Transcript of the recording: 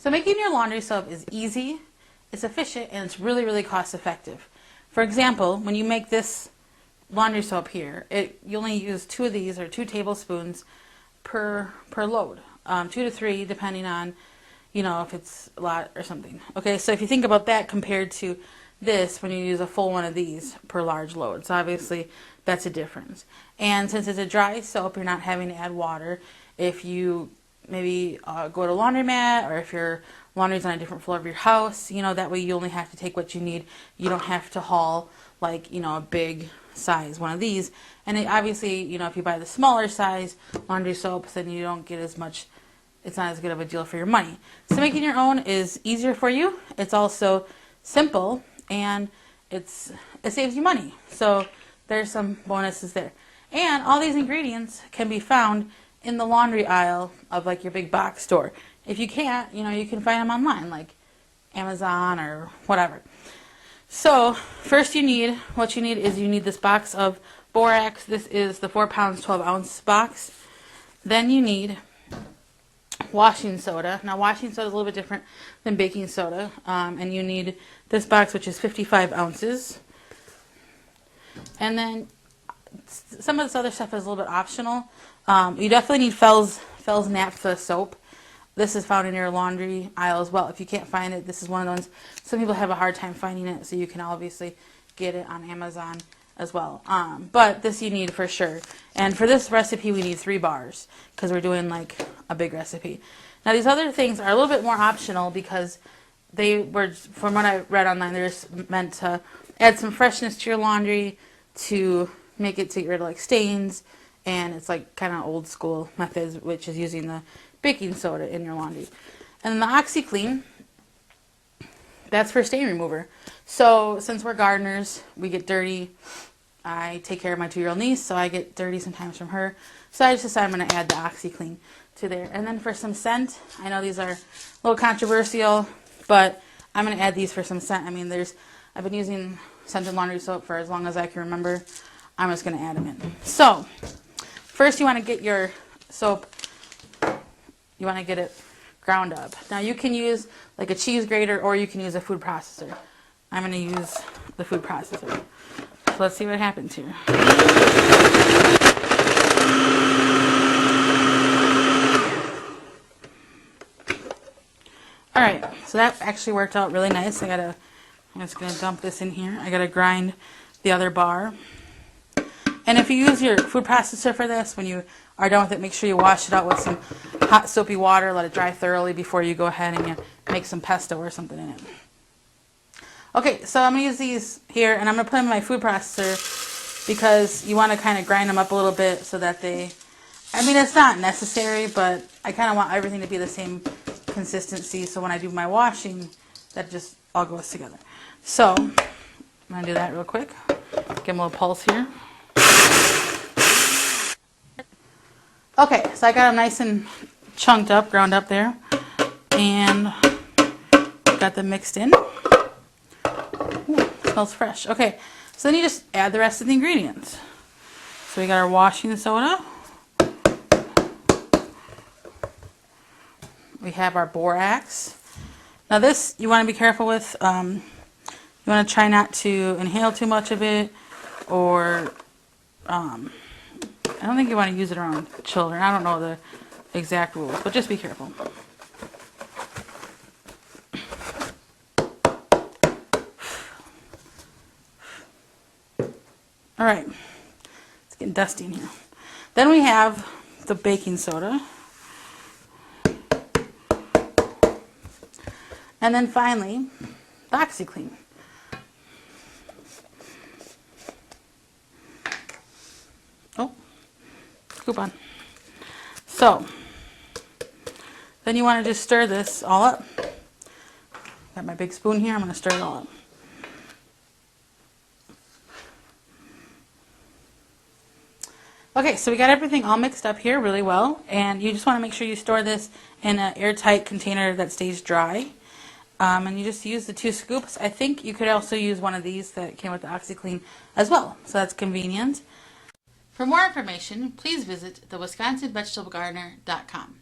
So making your laundry soap is easy, it's efficient, and it's really, really cost effective. For example, when you make this laundry soap here, you only use 2 of these, or 2 tablespoons per load, 2 to 3 depending on, you know, if it's a lot or something. Okay, so if you think about that compared to this, when you use a full one of these per large load, so obviously that's a difference. And since it's a dry soap, you're not having to add water. If you maybe go to a laundromat, or if your laundry's on a different floor of your house, you know, that way you only have to take what you need. You don't have to haul, like, you know, a big size one of these. And obviously, you know, if you buy the smaller size laundry soaps, then you don't get as much, it's not as good of a deal for your money. So making your own is easier for you. It's also simple, and it saves you money. So there's some bonuses there. And all these ingredients can be found in the laundry aisle of like your big box store. If you can't, you know, you can find them online, like Amazon or whatever. So first what you need is this box of borax. This is the 4 pounds 12 ounce box. Then you need washing soda. Now washing soda is a little bit different than baking soda, and you need this box, which is 55 ounces. And then some of this other stuff is a little bit optional. You definitely need Fells naphtha soap. This is found in your laundry aisle as well. If you can't find it, this is one of the ones. Some people have a hard time finding it, so you can obviously get it on Amazon as well. But this you need for sure. And for this recipe, we need 3 bars because we're doing like a big recipe. Now these other things are a little bit more optional because they were, from what I read online, they're just meant to add some freshness to your laundry, to make it to get rid of like stains, and it's like kind of old school methods, which is using the baking soda in your laundry. And then the OxiClean, that's for stain remover. So since we're gardeners, we get dirty. I take care of my 2-year-old niece, so I get dirty sometimes from her. So I just decided I'm going to add the OxiClean to there. And then for some scent, I know these are a little controversial, but I'm going to add these for some scent. I mean, I've been using scented laundry soap for as long as I can remember. I'm just going to add them in. So first you want to get your soap, you want to get it ground up. Now you can use like a cheese grater, or you can use a food processor. I'm going to use the food processor. So let's see what happens here. Alright, so that actually worked out really nice. I'm just going to dump this in here. I got to grind the other bar. And if you use your food processor for this, when you are done with it, make sure you wash it out with some hot soapy water, let it dry thoroughly before you go ahead and you make some pesto or something in it. Okay, so I'm going to use these here, and I'm going to put them in my food processor because you want to kind of grind them up a little bit so that I mean, it's not necessary, but I kind of want everything to be the same consistency, so when I do my washing, that just all goes together. So I'm going to do that real quick. Give them a little pulse here. Okay, so I got them nice and chunked up, ground up there, and got them mixed in. Ooh, smells fresh. Okay, so then you just add the rest of the ingredients. So we got our washing soda. We have our borax. Now this you want to be careful with. You want to try not to inhale too much of it, or I don't think you want to use it around children. I don't know the exact rules, but just be careful. Alright, it's getting dusty in here. Then we have the baking soda. And then finally, the OxiClean. Oh, coupon. So, then you want to just stir this all up. Got my big spoon here, I'm going to stir it all up. Okay, so we got everything all mixed up here really well, and you just want to make sure you store this in an airtight container that stays dry. And you just use the 2 scoops. I think you could also use one of these that came with the OxiClean as well, so that's convenient. For more information, please visit thewiveggardener.com.